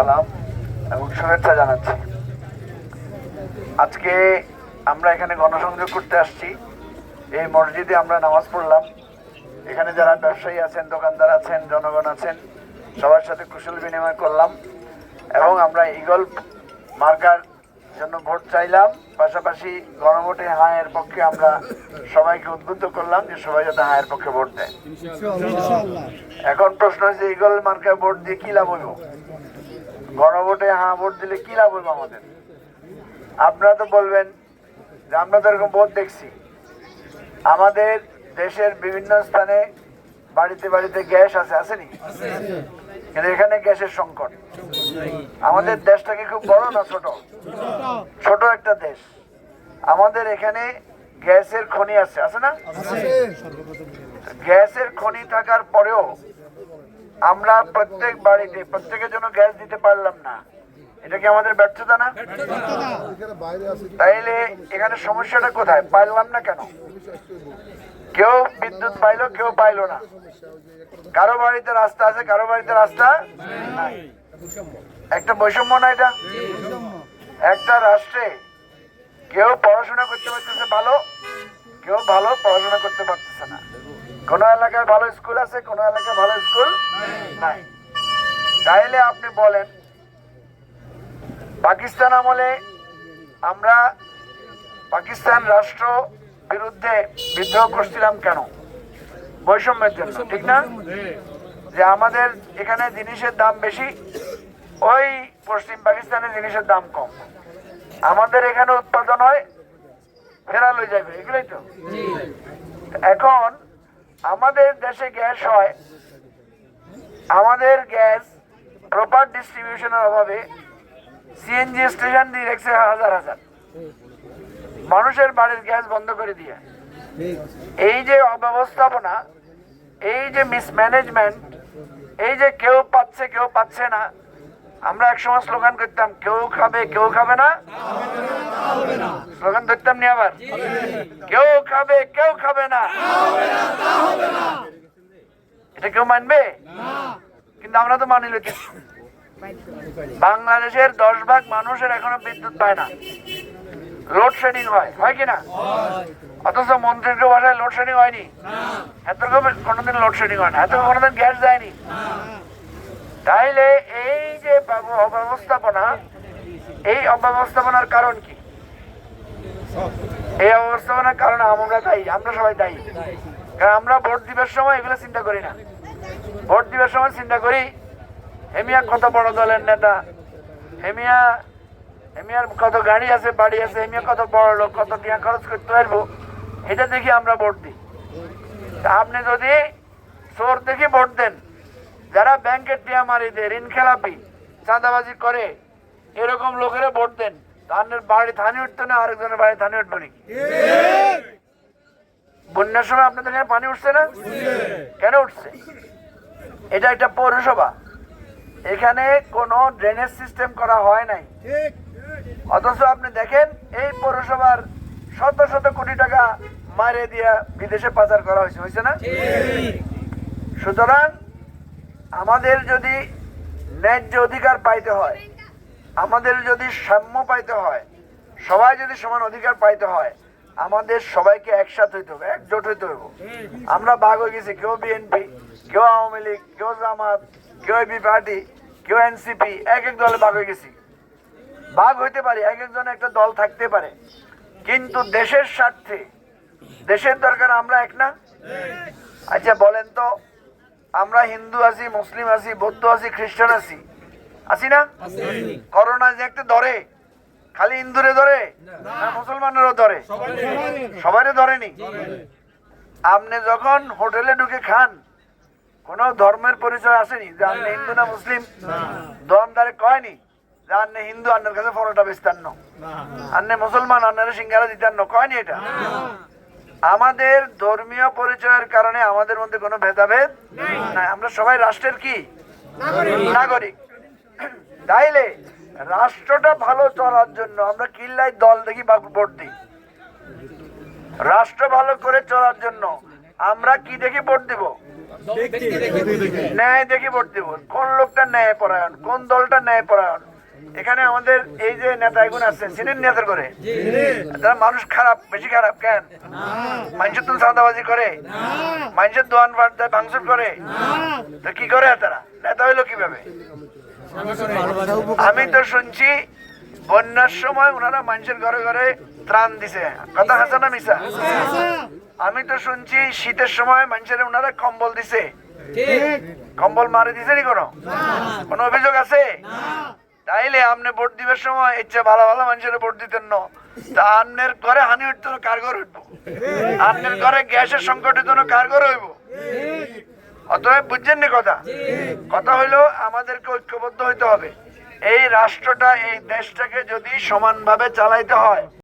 সালাম এবং শুভেচ্ছা জানাচ্ছি। আজকে আমরা এখানে গণসংযোগ করতে আসছি। এই মসজিদে আমরা নামাজ পড়লাম। এখানে যারা ব্যবসায়ী আছেন, দোকানদার আছেন, জনগণ আছেন, সবার সাথে কুশল বিনিময় করলাম এবং আমরা ঈগল মার্কার জন্য ভোট চাইলাম। পাশাপাশি গণভোটে হায়ের পক্ষে আমরা সবাইকে উদ্বুদ্ধ করলাম যে সবাই যাতে হায়ের পক্ষে ভোট দেয়। এখন প্রশ্ন হচ্ছে, ঈগল মার্কায় ভোট দিয়ে কি লাভ হইব? গণভোটে হ্যাঁ ভোট দিলে কি লাভ হইব আমাদের? আপনারা তো বলবেন যে আমরা তো এরকম ভোট দেখছি, আমাদের দেশের বিভিন্ন স্থানে বাড়িতে বাড়িতে গ্যাস আসেনি? কিন্তু এখানে গ্যাসের সংকট। আমাদের দেশটা কি খুব বড় না ছোট? ছোট একটা দেশ। আমাদের এখানে গ্যাসের খনি আছে না? গ্যাসের খনি থাকার পরেও আমরা প্রত্যেক বাড়িতে প্রত্যেকের জন্য গ্যাস দিতে পারলাম না। এটা কি আমাদের ব্যর্থতা না? তাইলে এখানে সমস্যাটা কোথায়? পাইলাম না কেন? কেউ বিদ্যুৎ পাইলো, কেউ পাইলো না। কারো বাড়িতে রাস্তা আছে, কারো বাড়িতে রাস্তা নাই। একটা বৈষম্য না এটা? একটা রাষ্ট্রে কেউ পড়াশোনা করতে পারতেছে ভালো, কেউ ভালো পড়াশোনা করতে পারতেছে না। কোন এলাকায় ভালো স্কুল আছে, কোন এলাকায় ভালো স্কুল নাই। তাইলে আপনি বলেন, পাকিস্তান আমলে আমরা পাকিস্তান রাষ্ট্র বিরুদ্ধে বিদ্রোহ করছিলাম কেন? বৈষম্যের জন্য, ঠিক না? যে আমাদের এখানে জিনিসের দাম বেশি, ওই পশ্চিম পাকিস্তানের জিনিসের দাম কম। আমাদের এখানে উৎপাদন হয়, ফেরা লই যাবে, এগুলোই তো। এখন আমাদের দেশে গ্যাস হয়, আমাদের গ্যাস প্রপার ডিস্ট্রিবিউশনের অভাবে সিএনজি স্টেশন দিয়ে রেখেছে হাজার হাজার, মানুষের বাড়ির গ্যাস বন্ধ করে দিয়ে। এই যে অব্যবস্থাপনা, এই যে মিসম্যানেজমেন্ট, এই যে কেউ পাচ্ছে কেউ পাচ্ছে না। আমরা একসময় স্লোগান করতাম, কেউ খাবে কেউ খাবে না, স্লোগান ধরতাম নি আবার, কেউ খাবে কেউ খাবে না। এটা কেউ মানবে? কিন্তু আমরা তো মানি লইতে। বাংলাদেশের 10 ভাগ মানুষের এখনো বিদ্যুৎ পায় না, লোডশেডিং হয় কিনা? অথচ মন্ত্রীর বাসায় লোডশেডিং হয়নি, এত কোনোদিন লোডশেডিং হয় না, এত কোনোদিন গ্যাস যায়নি। তাইলে এই যে অব্যবস্থাপনা, এই অব্যবস্থাপনার কারণ কি? এই অব্যবস্থাপনার কারণে আমরা দায়ী, আমরা সবাই দায়ী। কারণ আমরা ভোট দিবার সময় এগুলো চিন্তা করি না। ভোট দিবার সময় চিন্তা করি, হেমিয়া কত বড় দলের নেতা, হেমিয়ার কত গাড়ি আছে, বাড়ি আছে, হেমিয়া কত বড় লোক, কত টিয়া খরচ করতে পারবো, এটা দেখি আমরা ভোট দিই। তা আপনি যদি চোর দেখে ভোট দেন, যারা ব্যাংকের টিয়া মারি দেয়, ঋণ খেলাপি, চাঁদাবাজি করে, এরকম লোকেরা ভোট দেন, তাদের বাড়ি থানি উঠতো না, আরেকজনের বাড়ি থানি উঠবে নাকি? বন্যার সময় আপনাদের এখানে পানি উঠছে না? কেন উঠছে? এটা একটা পৌরসভা, এখানে কোনো ড্রেনেজ সিস্টেম করা হয় নাই। অথচ আপনি দেখেন, এই পৌরসভার শত শত কোটি টাকা মারে দিয়া বিদেশে পাচার করা হয়েছে না? সুতরাং আমাদের যদি ন্যায্য অধিকার পাইতে হয়, আমাদের যদি সাম্য পাইতে হয়, সবাই যদি সমান অধিকার পাইতে হয়, আমাদের সবাইকে একসাথে হইতে হবে, একজোট হইতে হবে। আমরা ভাগ হয়ে গেছি, কেউ বিএনপি, কেউ আওয়ামী লীগ, কেউ জামাত, কেউ এবি পার্টি, কেউ এনসিপি, এক এক দলে ভাগ হয়ে গেছি। ভাগ হইতে পারি, এক একজন একটা দল থাকতে পারে, কিন্তু দেশের স্বার্থে, দেশের দরকার আমরা এক না? আচ্ছা বলেন তো, আমরা হিন্দু আছি, মুসলিম আছি, বৌদ্ধ আছি, খ্রিস্টান আছি না? করোনা যে একটা ধরে, খালি হিন্দুরে ধরে না মুসলমানেরও ধরে? সবারই ধরেনি। আপনি যখন হোটেলে ঢুকে খান, কোন ধর্মের পরিচয় আসেনি যে আপনি হিন্দু না মুসলিম? দোকানদারে কয়নি যে আপনি হিন্দু, আপনার কাছে পরোটা বেচতেন না, আপনি মুসলমান, আপনারা সিঙ্গারা দিতেন না, কয়নি এটা? আমাদের ধর্মীয় পরিচয়ের কারণে আমাদের মধ্যে কোনো ভেদাভেদ নাই। আমরা সবাই রাষ্ট্রের কি নাগরিক। তাইলে রাষ্ট্রটা ভালো চলার জন্য আমরা কিল্লায় দল দেখি ভোট দিই। রাষ্ট্র ভালো করে চলার জন্য আমরা কি দেখি ভোট দিব? ন্যায় দেখে ভোট দেব। কোন লোকটা ন্যায় পরায়ণ, কোন দলটা ন্যায় পরায়ণ। এখানে আমাদের এই যে নেতা এগুন আছে, চিনেন নেতার করে তারা মানুষ খারাপ, বেশি খারাপ কেন? মানুষের তুমি চাঁদাবাজি করে, মানুষের দোয়ান ভাঙচুর করে, তো কি করে তারা নেতা হইলো কিভাবে? আমি তো শুনছি বন্যার সময় ওনারা মানুষের ঘরে ঘরে ত্রাণ দিছে, কথা আছে না মিশা? আমি তো শুনছি শীতের সময় মানুষের ওনারা কম্বল দিছে, কম্বল মারি দিছে নি কোনো অভিযোগ আছে? তাইলে আপনি ভোট দিবার সময় ইচ্ছে ভালো ভালো মানুষের ভোট দিতেন না, তা আপনার ঘরে হানি উঠতো না, কার ঘরে উঠবো? আপনার ঘরে গ্যাসের সংকট হইতো না, কার ঘরে হইব? অতএব বুঝছেন নি কথা? কথা হইলো আমাদেরকে ঐক্যবদ্ধ হইতে হবে। এই রাষ্ট্রটা, এই দেশটাকে যদি সমানভাবে চালাইতে হয়